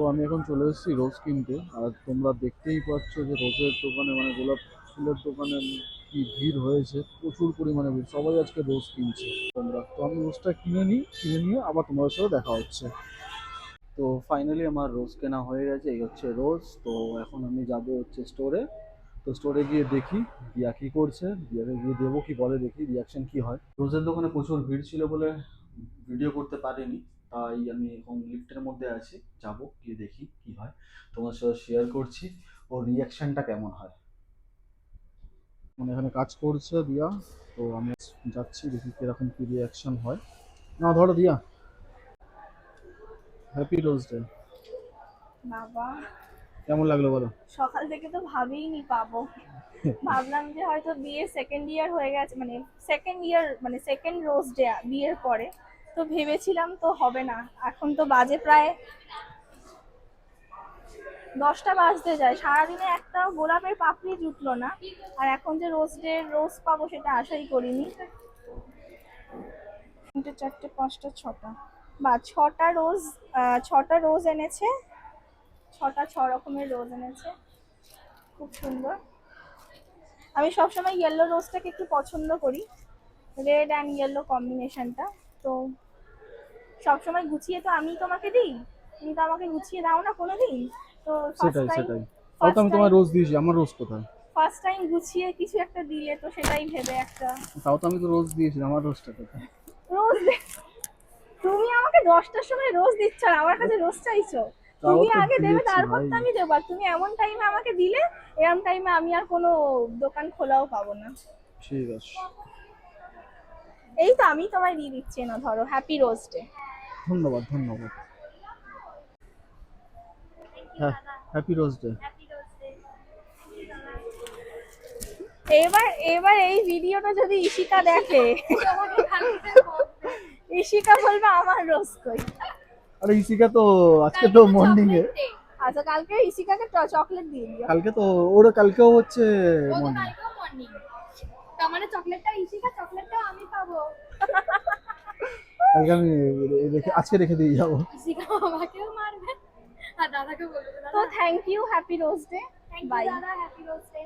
তো আমি এখন চলে এসেছি রোজ কিনতে, আর তোমরা দেখতেই পাচ্ছ যে রোজের দোকানে মানে গোলাপ ফুলের দোকানে কি ভিড় হয়েছে, প্রচুর পরিমাণে ভিড়, সবাই আজকে রোজ কিনছে। তো আমি রোজটা কিনে নিয়ে আবার তোমাদের সাথে দেখা হচ্ছে। তো ফাইনালি আমার রোজ কেনা হয়ে গেছে, এই হচ্ছে রোজ। তো এখন আমি যাব হচ্ছে স্টোরে। তো স্টোরে গিয়ে দেখি দিয়া কি করছে, দিয়াকে গিয়ে দেবো, কি বলে দেখি রিয়াকশন কি হয়। রোজের দোকানে প্রচুর ভিড় ছিল বলে ভিডিও করতে পারিনি, তাই আমি এখন লিফটের মধ্যে আছি, যাব গিয়ে দেখি কি হয়, তোমার সাথে শেয়ার করছি ওর রিয়াকশনটা কেমন হয়। মানে এখানে কাজ করছে দিয়া, তো আমি যাচ্ছি দেখি কিরকম কি রিয়াকশন হয়। না ধরো দিয়া, হ্যাপি রোজ ডে। বাবা, কেমন লাগলো বলো? সকাল থেকে তো ভাবিনি পাবো। ভাবলাম যে হয়তো বিয়ে সেকেন্ড ইয়ার হয়ে গেছে, মানে সেকেন্ড ইয়ার মানে সেকেন্ড রোজ ডে বিয়ের পরে। তো ভেবেছিলাম তো হবে না। এখন তো বাজে প্রায় 10টা বাজতে যায়, সারাদিনে একটা গোলাপের পাপড়ি জুটলো না। আর এখন যে রোজ ডে রোজ পাবো সেটা আশাই করিনি। 3টে 4টে 5টা 6টা বা 6টা রোজ, 6টা রোজ এনেছে। 6 রকমের রোজ এনেছে, খুব সুন্দর। আমি সবসময় ইয়েলো রোজটাকে একটু পছন্দ করি, রেড অ্যান্ড ইয়েলো কম্বিনেশনটা। তো সবসময় গুছিয়ে তো আমি তোমাকে দিই, তুমি তো আমাকে গুছিয়ে দাও না কোনোদিন। তো ফার্স্ট সেটাই টাইম সেটাই, তাও তো ফার্স্ট আমি টাইম তোমায় রোজ দিয়েছি, আমার রোজ কোথায়? ফার্স্ট টাইম গুছিয়ে কিছু একটা দিলে তো সেটাই ভেবে একটা তাও তো আমি তো রোজ দিয়েছি, আমার রোজটা কোথায়? রোজ তুমি আমাকে 10টার সময় রোজ দিচ্ছ আর আমার কাছে রোজ চাইছো? তাও তুমি তো আগে দেবে দিয়েছি তারপর ভাই। তো আমি দেবো। আর তুমি এমন টাইমে আমাকে দিলে, এরম টাইমে আমি আর কোনো দোকান খোলাও পাবো না। ঠিক আছে, এই তো আমি তোমায় দিয়ে দিচ্ছি, না ধরো, হ্যাপি রোজ ডে। ধন্যবাদ ধন্যবাদ। হ্যাঁ, হ্যাপি রোজ ডে। এবার এবার এই ভিডিওটা যদি ঈশিকা দেখে, ঈশিকা বলবে আমার রোজ কই। আরে ইসিকা তো আজকে তো মর্নিং এ, আচ্ছা, কালকে ঈশিকাকে চকলেট দিয়ে দিও। কালকে তো ওরা কালকেও হচ্ছে মর্নিং। কালকেও মর্নিং, তার মানে চকলেটটা ঈশিকা, চকলেটটাও আমি পাবো। কালকে আমি আজকে রেখে দিয়ে যাবো। ঈশিকা আমাকেও মারবে আর দাদাকে বলবে। তো thank you, happy rose day. Bye দাদা, হ্যাপি রোজ ডে।